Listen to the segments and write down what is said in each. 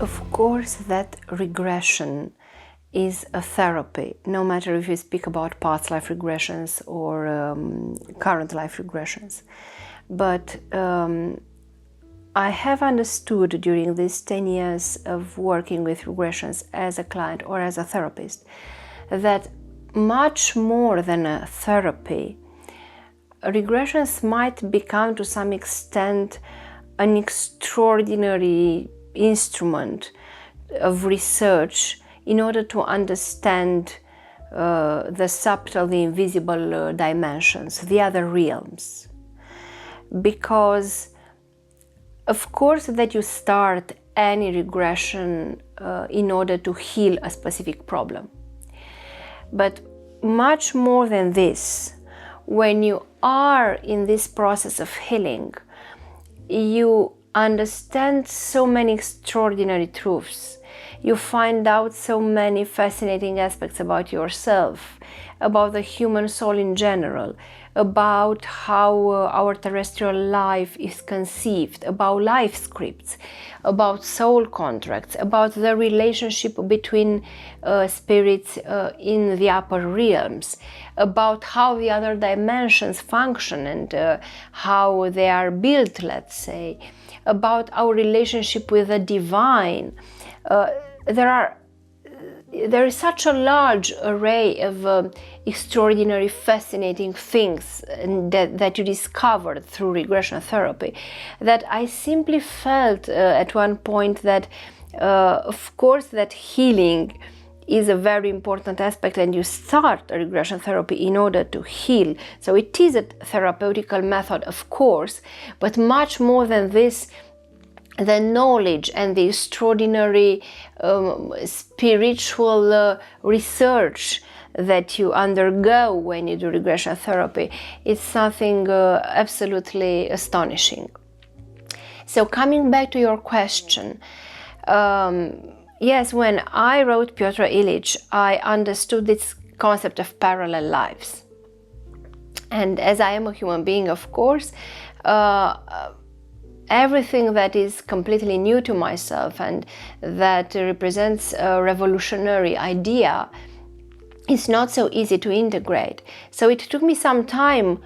Of course that regression is a therapy, no matter if you speak about past life regressions or current life regressions. But I have understood during these 10 years of working with regressions as a client or as a therapist that much more than a therapy, regressions might become to some extent an extraordinary instrument of research in order to understand the subtle, the invisible dimensions, the other realms. Because of course that you start any regression in order to heal a specific problem. But much more than this, when you are in this process of healing, you understand so many extraordinary truths. You find out so many fascinating aspects about yourself, about the human soul in general, about how our terrestrial life is conceived, about life scripts, about soul contracts, about the relationship between spirits in the upper realms, about how the other dimensions function and how they are built, let's say, about our relationship with the divine. There is such a large array of extraordinary, fascinating things that you discovered through regression therapy that I simply felt at one point that, of course, that healing is a very important aspect, and you start a regression therapy in order to heal. So it is a therapeutical method, of course, but much more than this, the knowledge and the extraordinary spiritual research that you undergo when you do regression therapy is something absolutely astonishing. So coming back to your question, yes, when I wrote Pyotr Ilyich, I understood this concept of parallel lives. And as I am a human being, of course, everything that is completely new to myself and that represents a revolutionary idea is not so easy to integrate. So it took me some time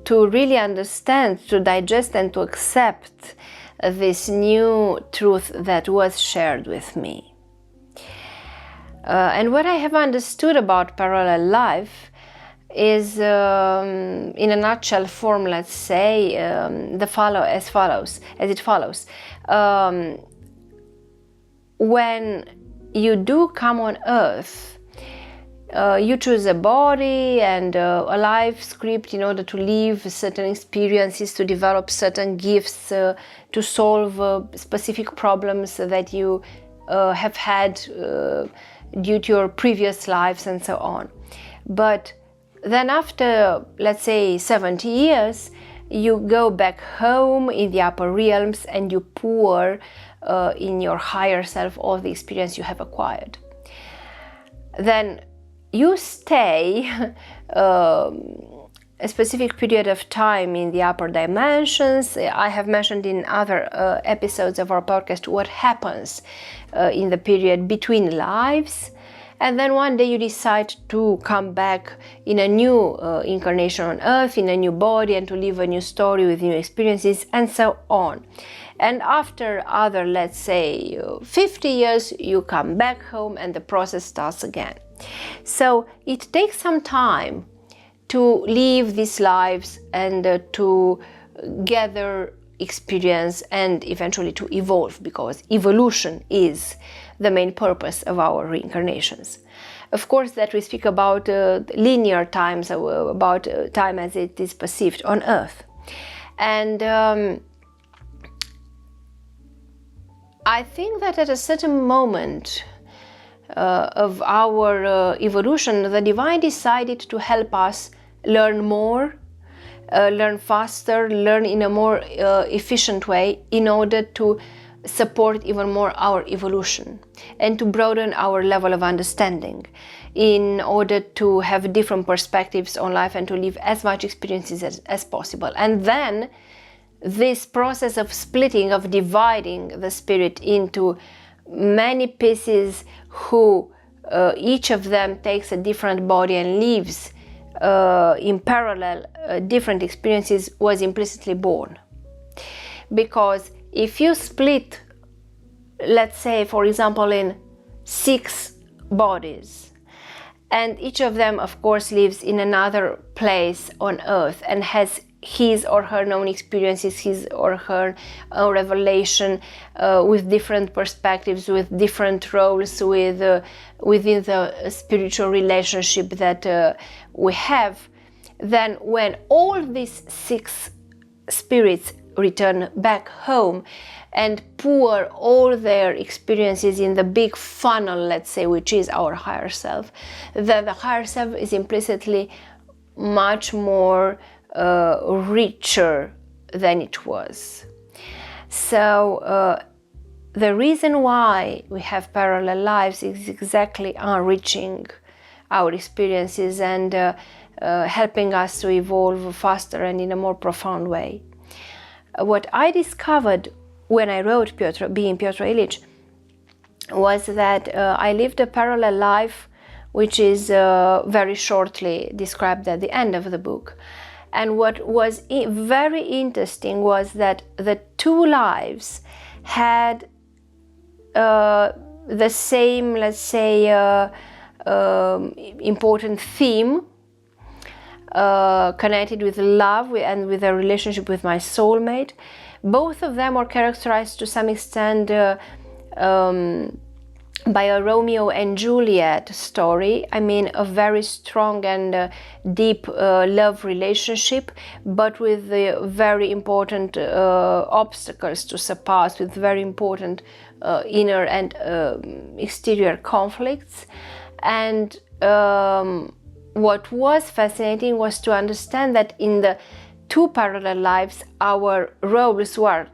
to really understand, to digest and to accept this new truth that was shared with me. And what I have understood about parallel life is, in a nutshell form, let's say, as it follows. When you do come on earth, you choose a body and a life script in order to live certain experiences, to develop certain gifts, to solve specific problems that you have had due to your previous lives and so on. But then after, let's say, 70 years, you go back home in the upper realms and you pour in your higher self all the experience you have acquired. Then you stay a specific period of time in the upper dimensions. I have mentioned in other episodes of our podcast what happens in the period between lives. And then one day you decide to come back in a new incarnation on earth, in a new body, and to live a new story with new experiences, and so on. And after other, let's say, 50 years, you come back home and the process starts again. So it takes some time to live these lives and to gather experience and eventually to evolve, because evolution is the main purpose of our reincarnations. Of course, that we speak about linear times, about time as it is perceived on earth. And I think that at a certain moment of our evolution, the divine decided to help us learn more, learn faster, learn in a more efficient way in order to support even more our evolution and to broaden our level of understanding in order to have different perspectives on life and to live as much experiences as possible. And then this process of splitting, of dividing the spirit into many pieces who each of them takes a different body and lives in parallel different experiences was implicitly born. Because if you split, let's say for example, in 6 bodies, and each of them of course lives in another place on earth and has his or her own experiences, his or her own revelation, with different perspectives, with different roles within the spiritual relationship that we have, then when all these 6 spirits return back home and pour all their experiences in the big funnel, let's say, which is our higher self, then the higher self is implicitly much more richer than it was. So the reason why we have parallel lives is exactly enriching our experiences and helping us to evolve faster and in a more profound way. What I discovered when I wrote Being Pyotr Ilyich was that I lived a parallel life, which is very shortly described at the end of the book. And what was very interesting was that the 2 lives had the same, let's say, important theme connected with love and with a relationship with my soulmate. Both of them are characterized to some extent by a Romeo and Juliet story. I mean, a very strong and deep love relationship, but with very important obstacles to surpass, with very important inner and exterior conflicts. And what was fascinating was to understand that in the 2 parallel lives, our roles were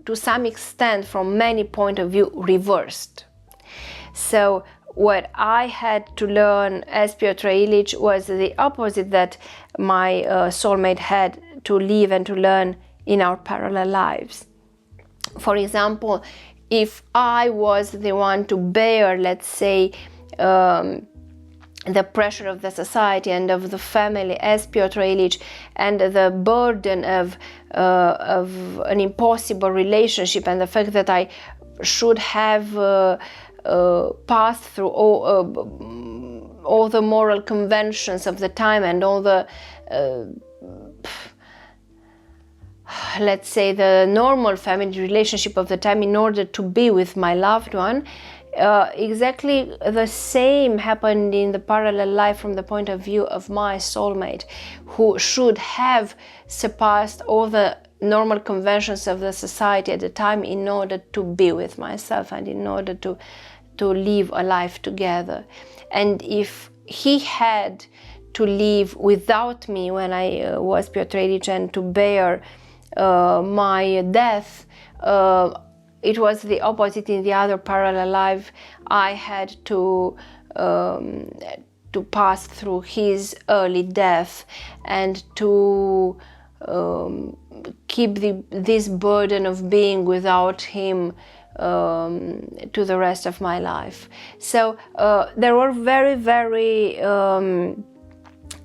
to some extent, from many points of view, reversed. So what I had to learn as Pyotr Ilyich was the opposite that my soulmate had to live and to learn in our parallel lives. For example, if I was the one to bear, let's say, the pressure of the society and of the family as Pyotr Ilyich, and the burden of an impossible relationship, and the fact that I should have passed through all the moral conventions of the time and all the let's say the normal family relationship of the time in order to be with my loved one. Exactly the same happened in the parallel life from the point of view of my soulmate, who should have surpassed all the normal conventions of the society at the time in order to be with myself and in order to live a life together. And if he had to live without me when I was Pyotr Ilyich and to bear my death, it was the opposite in the other parallel life. I had to pass through his early death and to keep this burden of being without him to the rest of my life. So there were very, very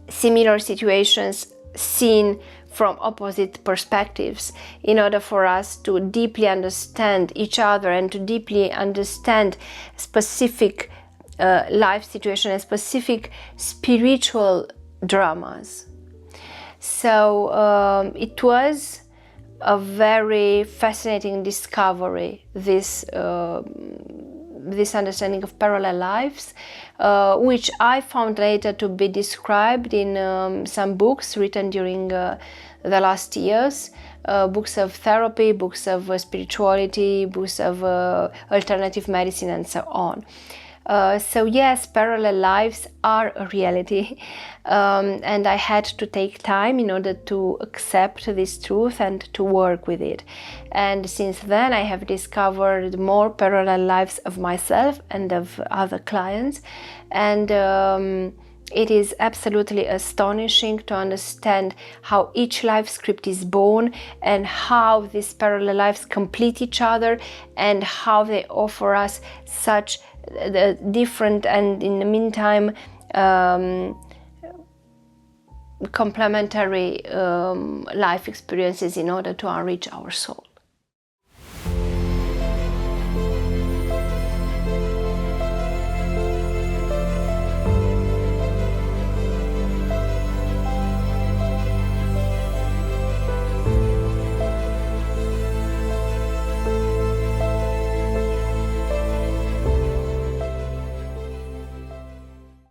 similar situations seen from opposite perspectives in order for us to deeply understand each other and to deeply understand specific life situation and specific spiritual dramas. So it was a very fascinating discovery, this understanding of parallel lives, which I found later to be described in some books written during the last years, books of therapy, books of spirituality, books of alternative medicine, and so on. So yes, parallel lives are a reality, and I had to take time in order to accept this truth and to work with it. And since then I have discovered more parallel lives of myself and of other clients, and It is absolutely astonishing to understand how each life script is born and how these parallel lives complete each other and how they offer us such different and, in the meantime, complementary life experiences in order to enrich our soul.